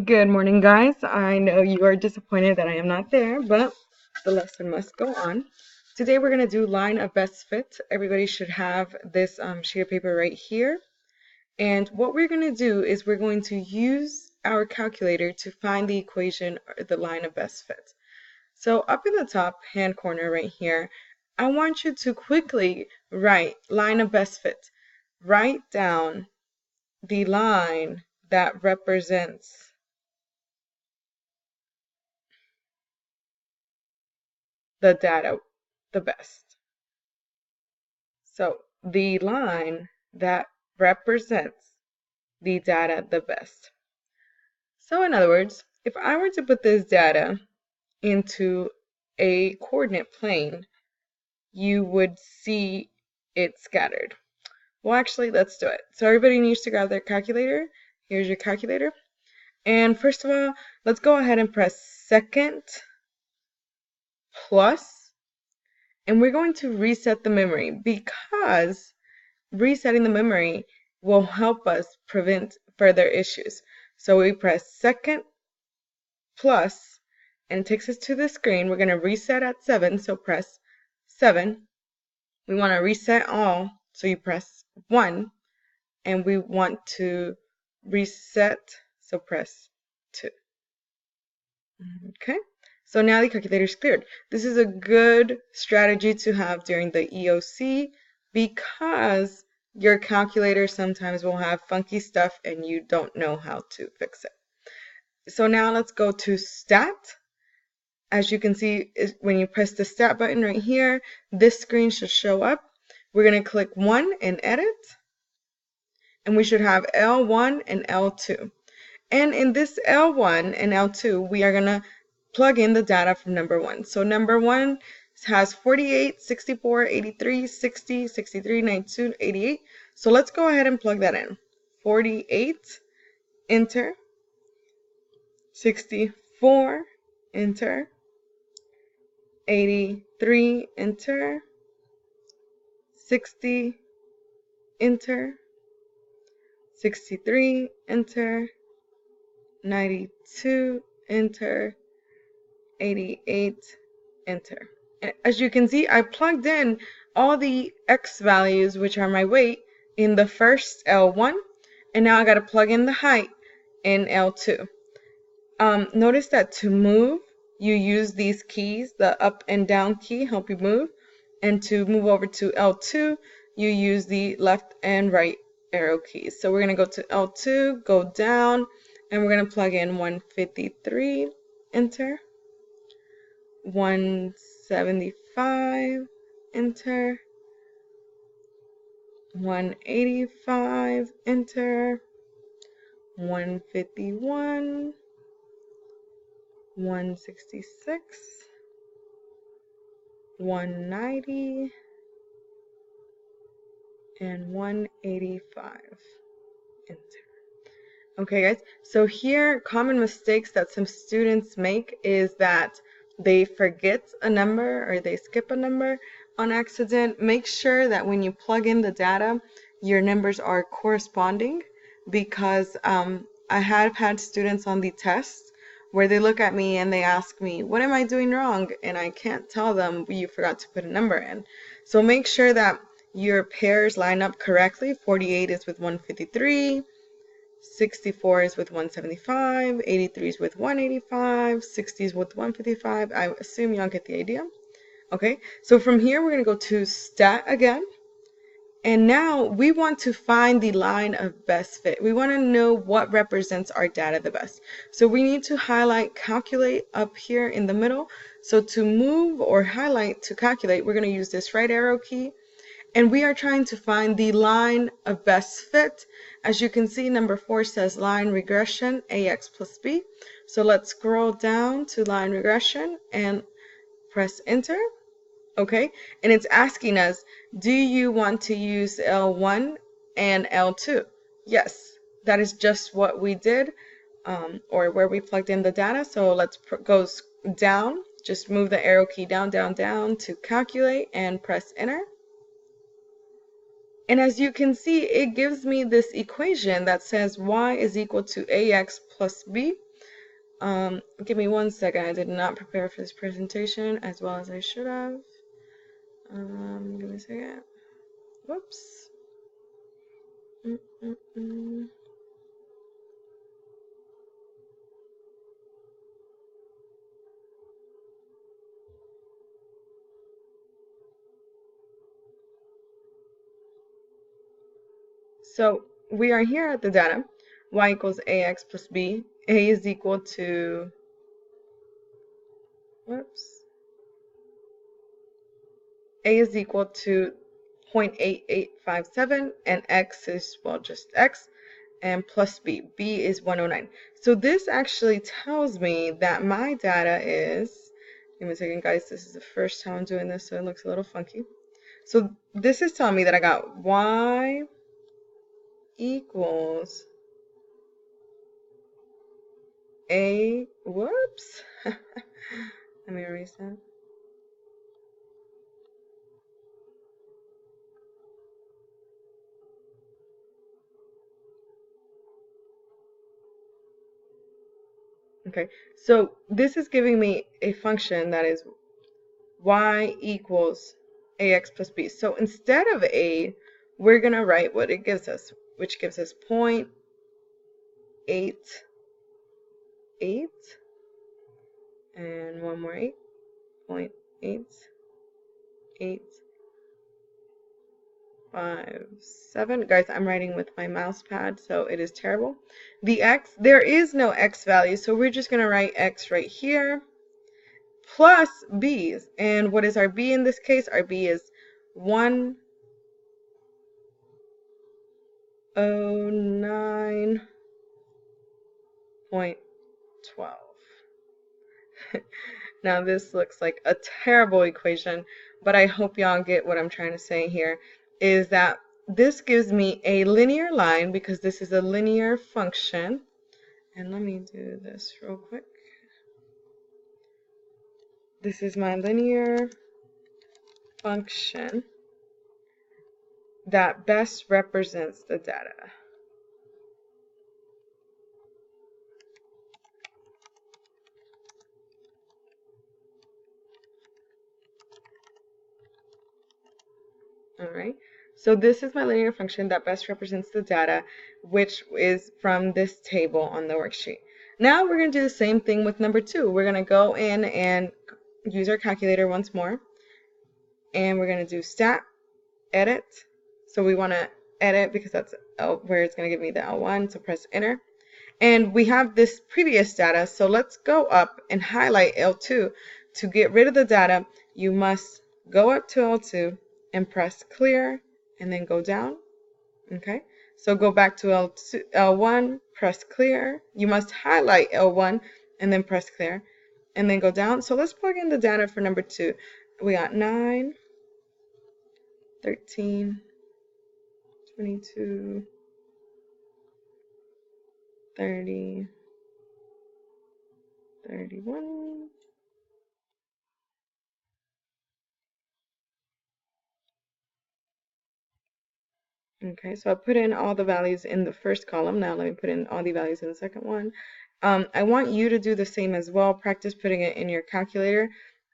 Good morning, guys. I know you are disappointed that I am not there, but the lesson must go on. Today we're going to do line of best fit. Everybody should have this sheet of paper right here. And what we're going to do is we're going to use our calculator to find the equation or the line of best fit. So up in the top hand corner right here, I want you to quickly write line of best fit. Write down the line that represents the data the best. So the line that represents the data the best. So in other words, if I were to put this data into a coordinate plane, you would see it scattered. Well, actually, let's do it. So everybody needs to grab their calculator. Here's your calculator. And first of all, let's go ahead and press second plus, and we're going to reset the memory because resetting the memory will help us prevent further issues. So we press second plus, and it takes us to the screen. We're going to reset at 7, so press 7. We want to reset all, so you press 1. And we want to reset, so press 2. Okay, so now the calculator is cleared. This is a good strategy to have during the EOC because your calculator sometimes will have funky stuff and you don't know how to fix it. So now let's go to stat. As you can see, when you press the stat button right here, this screen should show up. We're going to click 1 and edit, and we should have L1 and L2. And in this L1 and L2, we are going to plug in the data from number 1. So number 1 has 48, 64, 83, 60, 63, 92, 88. So let's go ahead and plug that in. 48, enter. 64, enter. 83, enter. 60, enter. 63, enter. 92, enter. 88, enter. And as you can see, I plugged in all the X values, which are my weight, in the first L1, and now I got to plug in the height in L2. Notice that to move, you use these keys, the up and down key help you move, and to move over to L2, you use the left and right arrow keys. So we're going to go to L2, go down, and we're going to plug in 153, enter. 175, enter. 185, enter. 151, 166, 190, and 185, enter. Okay, guys, so here, common mistakes that some students make is that they forget a number or they skip a number on accident. Make sure that when you plug in the data, your numbers are corresponding, because I have had students on the test where they look at me and they ask me, what am I doing wrong? And I can't tell them, you forgot to put a number in. So make sure that your pairs line up correctly. 48 is with 153. 64 is with 175, 83 is with 185, 60 is with 155. I assume y'all get the idea. Okay, so from here we're going to go to stat again. And now we want to find the line of best fit. We want to know what represents our data the best. So we need to highlight calculate up here in the middle. So to move or highlight to calculate, we're going to use this right arrow key. And we are trying to find the line of best fit. As you can see, number 4 says line regression, AX plus B. So let's scroll down to line regression and press enter. Okay, and it's asking us, do you want to use L1 and L2? Yes, that is just what we did, or where we plugged in the data. So let's go down, just move the arrow key down, down, down to calculate and press enter. And as you can see, it gives me this equation that says y is equal to ax plus b. Give me 1 second. I did not prepare for this presentation as well as I should have. Give me a second. Whoops. So we are here at the data. Y equals ax plus b. A is equal to, whoops. A is equal to 0.8857 and x is, well, just x, and plus b. B is 109. So this actually tells me that my data is, give me a second guys, this is the first time I'm doing this so it looks a little funky. So this is telling me that I got y equals a, whoops. Let me erase that. Okay, so this is giving me a function that is y equals ax plus b. So instead of a, we're going to write what it gives us, which gives us 0.88 and one more 8, 0.8857. Guys, I'm writing with my mouse pad, so it is terrible. The x, there is no x value, so we're just going to write x right here plus b's. And what is our b in this case? Our b is 109.12. Now this looks like a terrible equation, but I hope y'all get what I'm trying to say here, is that this gives me a linear line because this is a linear function. And let me do this real quick. This is my linear function that best represents the data. All right, so this is my linear function that best represents the data, which is from this table on the worksheet. Now we're going to do the same thing with number 2. We're going to go in and use our calculator once more, and we're going to do stat, edit. So we want to edit because that's where it's going to give me the L1, so press enter. And we have this previous data, so let's go up and highlight L2. To get rid of the data, you must go up to L2 and press clear and then go down. Okay, so go back to L1, press clear. You must highlight L1 and then press clear and then go down. So let's plug in the data for number 2. We got 9, 13, 22, 30, 31. Okay, so I put in all the values in the first column. Now let me put in all the values in the second one. I want you to do the same as well. Practice putting it in your calculator.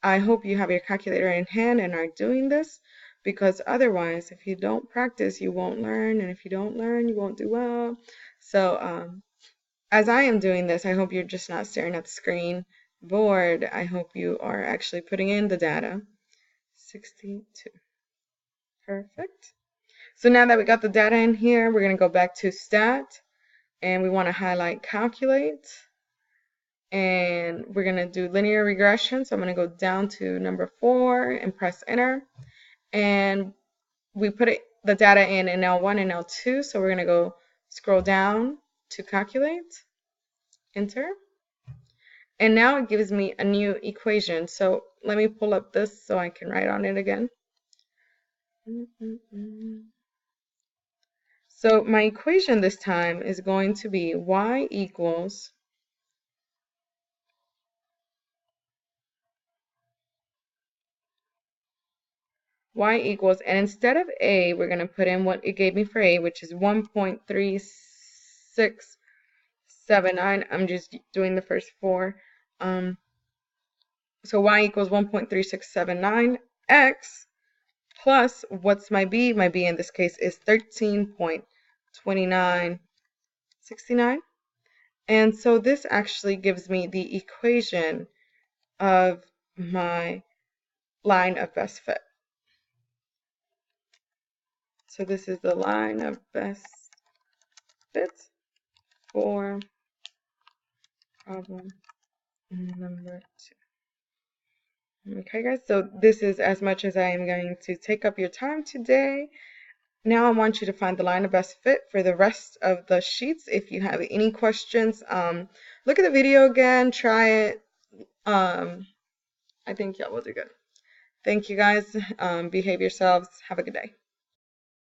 I hope you have your calculator in hand and are doing this, because otherwise, if you don't practice, you won't learn, and if you don't learn, you won't do well. So as I am doing this, I hope you're just not staring at the screen bored. I hope you are actually putting in the data. 62. Perfect. So now that we got the data in here, we're going to go back to stat, and we want to highlight calculate, and we're going to do linear regression. So I'm going to go down to number 4 and press enter, and we put the data in L1 and L2, so we're going to go scroll down to calculate, enter, and now it gives me a new equation. So let me pull up this so I can write on it again. So my equation this time is going to be y equals and instead of a, we're going to put in what it gave me for a, which is 1.36 79. I'm just doing the first four. So y equals 1.3679. X plus, what's my b? My b in this case is 13.2969. And so this actually gives me the equation of my line of best fit. So this is the line of best fit for problem number 2. Okay, guys, so this is as much as I am going to take up your time today. Now I want you to find the line of best fit for the rest of the sheets. If you have any questions, look at the video again, try it. I think y'all will do good. Thank you, guys. Behave yourselves. Have a good day.